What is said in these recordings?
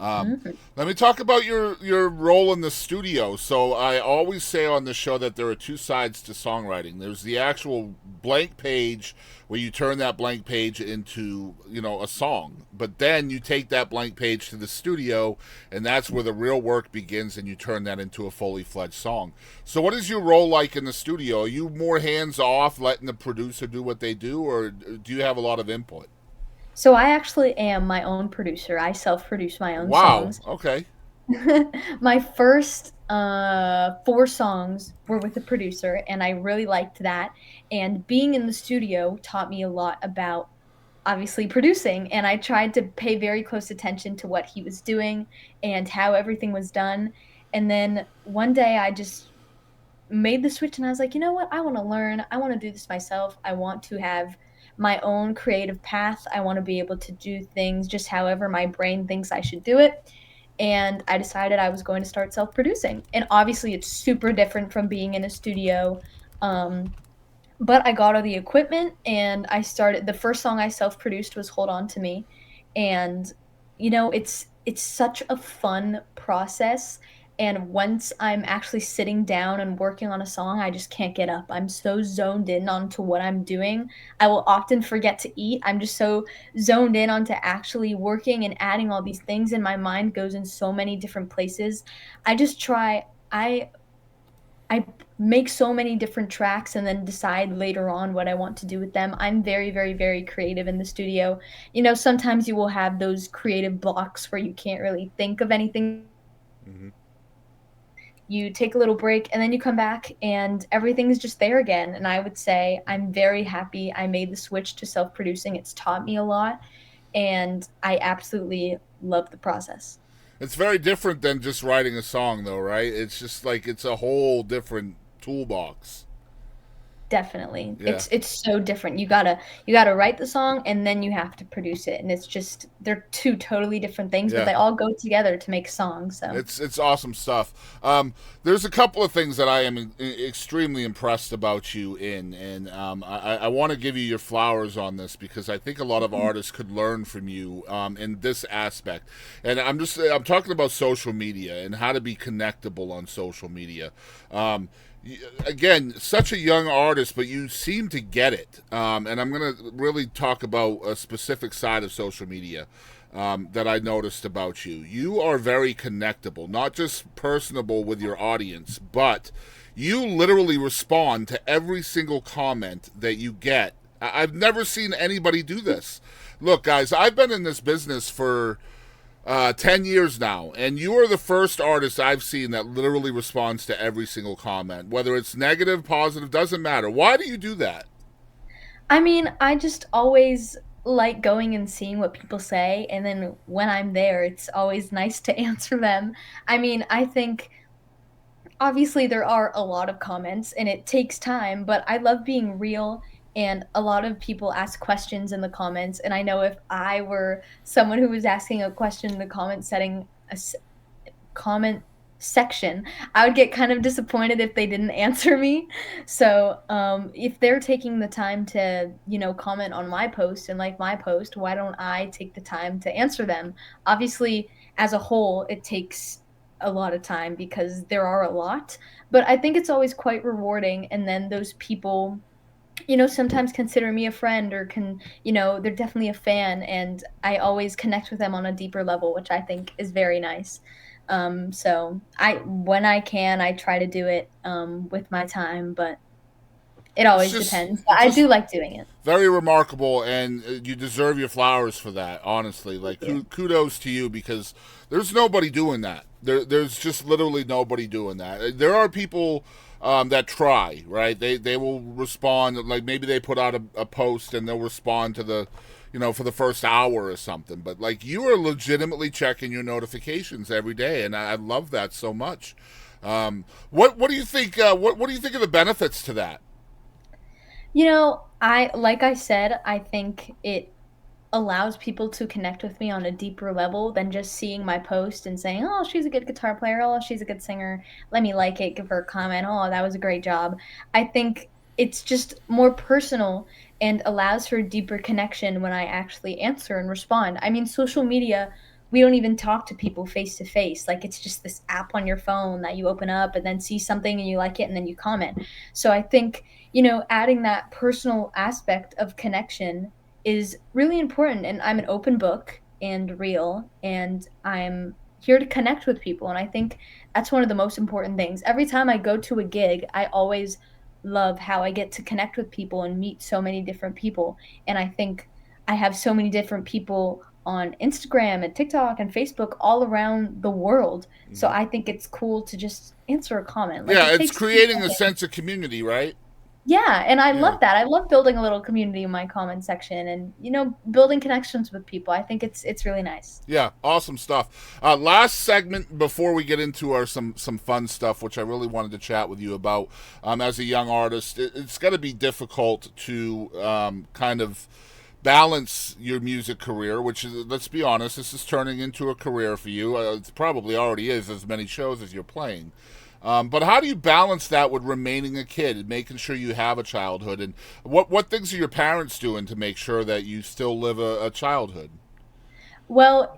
Mhm. Let me talk about your role in the studio. So I always say on the show that there are two sides to songwriting. There's the actual blank page where you turn that blank page into, a song. But then you take that blank page to the studio and that's where the real work begins and you turn that into a fully fledged song. So what is your role like in the studio? Are you more hands off, letting the producer do what they do, or do you have a lot of input? So I actually am my own producer. I self-produce my own Wow. songs. Okay. My first 4 songs were with a producer, and I really liked that, and being in the studio taught me a lot about obviously producing, and I tried to pay very close attention to what he was doing and how everything was done, and then one day I just made the switch and I was like, "You know what? I wanna learn. I wanna do this myself. I want to have my own creative path. I wanna be able to do things just however my brain thinks I should do it." And I decided I was going to start self-producing. And obviously, it's super different from being in a studio, um, but I got all the equipment and I started the first song I self-produced was "Hold On to Me," and, it's such a fun process, and once I'm actually sitting down and working on a song, I just can't get up. I'm so zoned in onto what I'm doing. I will often forget to eat. I'm just so zoned in onto actually working and adding all these things, and my mind goes in so many different places. I just try I make so many different tracks and then decide later on what I want to do with them. I'm very, very, very creative in the studio. Sometimes you will have those creative blocks where you can't really think of anything. Mm-hmm. You take a little break and then you come back and everything's just there again. And I would say I'm very happy I made the switch to self producing. It's taught me a lot and I absolutely love the process. It's very different than just writing a song, though, right? It's just like it's a whole different toolbox. Definitely. Yeah, It's so different. You gotta write the song and then you have to produce it, and it's just they're 2 totally different things, but yeah. they all go together to make songs, so It's awesome stuff. There's a couple of things that I am extremely impressed about you in, and I want to give you your flowers on this because I think a lot of Mhm. artists could learn from you in this aspect. And I'm talking about social media and how to be connectable on social media. Um, Again, such a young artist, but you seem to get it. And I'm going to really talk about a specific side of social media that I noticed about you. You are very connectable, not just personable with your audience, but you literally respond to every single comment that you get. I've never seen anybody do this. Look, guys, I've been in this business for 10 years now, and you are the first artist I've seen that literally responds to every single comment, whether it's negative, positive, doesn't matter. Why do you do that? I mean, I just always like going and seeing what people say, and then when I'm there, it's always nice to answer them. I mean, I think obviously there are a lot of comments and it takes time, but I love being real and a lot of people ask questions in the comments and I know if I were someone who was asking a question in the comment section, I would get kind of disappointed if they didn't answer me. So, if they're taking the time to, comment on my post and like my post, why don't I take the time to answer them? Obviously, as a whole, it takes a lot of time because there are a lot, but I think it's always quite rewarding. And then those people, sometimes consider me a friend or they're definitely a fan and I always connect with them on a deeper level, which I think is very nice. So when I can, I try to do it, with my time, but it It's always just, depends. But it's I just do like doing it. very remarkable, and you deserve your flowers for that. Honestly, Thank like you. kudos to you because there's nobody doing that. There's just literally nobody doing that. There are people that try, right? They will respond. Like maybe they put out a post and they'll respond to the, for the first hour or something. But like you are legitimately checking your notifications every day, and I love that so much. What do you think? What do you think of the benefits to that? Like I said, I think it allows people to connect with me on a deeper level than just seeing my post and saying, "Oh, she's a good guitar player. Oh, she's a good singer. Let me like it, give her a comment. Oh, that was a great job." I think it's just more personal and allows for a deeper connection when I actually answer and respond. I mean, social media we don't even talk to people face to face. Like it's just this app on your phone that you open up and then see something and you like it and then you comment. So I think, adding that personal aspect of connection is really important. And I'm an open book and real, and I'm here to connect with people. And I think that's one of the most important things. Every time I go to a gig, I always love how I get to connect with people and meet so many different people. And I think I have so many different people on Instagram and TikTok and Facebook all around the world. So Hmm. I think it's cool to just answer a comment. Like Yeah, it it's takes 2 creating a seconds. sense of community, right? Yeah, and I Yeah. love that. I love building a little community in my comment section and, building connections with people. I think it's really nice. Yeah, awesome stuff. Last segment before we get into our some fun stuff, which I really wanted to chat with you about. As a young artist, it's got to be difficult to kind of balance your music career, which is, let's be honest, this is turning into a career for you. It probably already is, as many shows as you're playing. But how do you balance that with remaining a kid and making sure you have a childhood? And what things are your parents doing to make sure that you still live a childhood? Well,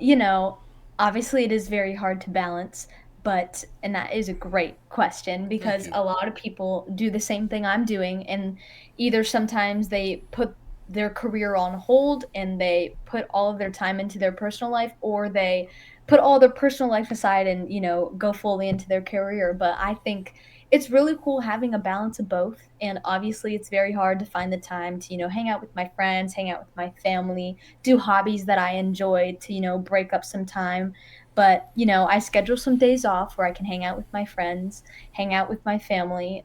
obviously it is very hard to balance, and that is a great question Thank because you. a lot of people do the same thing I'm doing, and either sometimes they put their career on hold and they put all of their time into their personal life, or they put all their personal life aside and, go fully into their career. But I think it's really cool having a balance of both. And obviously it's very hard to find the time to, hang out with my friends, hang out with my family, do hobbies that I enjoy to, break up some time. But, I schedule some days off where I can hang out with my friends, hang out with my family.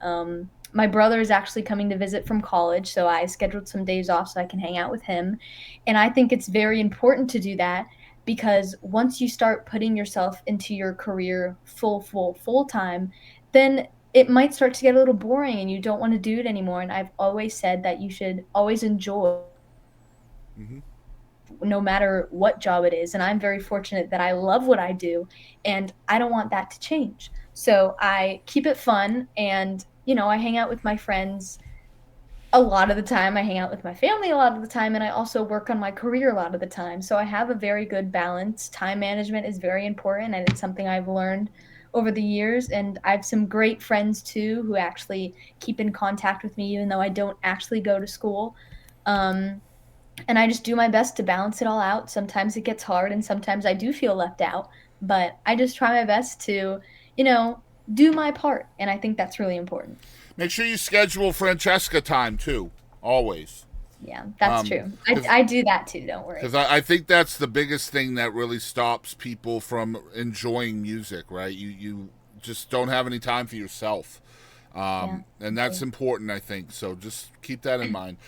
My brother is actually coming to visit from college, so I scheduled some days off so I can hang out with him. And I think it's very important to do that because once you start putting yourself into your career full time, then it might start to get a little boring and you don't want to do it anymore. And I've always said that you should always enjoy Hmm. no matter what job it is. And I'm very fortunate that I love what I do and I don't want that to change. So I keep it fun and, I hang out with my friends a lot of the time. I hang out with my family a lot of the time and I also work on my career a lot of the time. So I have a very good balance. Time management is very important and it's something I've learned over the years, and I have some great friends too who actually keep in contact with me even though I don't actually go to school. Um and I just do my best to balance it all out. Sometimes it gets hard and sometimes I do feel left out, but I just try my best to, you know, do my part, and I think that's really important. Make sure you schedule Francesca time too, always. Yeah, that's true. I Because I do that too, don't worry. because I think that's the biggest thing that really stops people from enjoying music, right? You just don't have any time for yourself, Yeah, and I that's agree. important, I think. So just keep that in mind.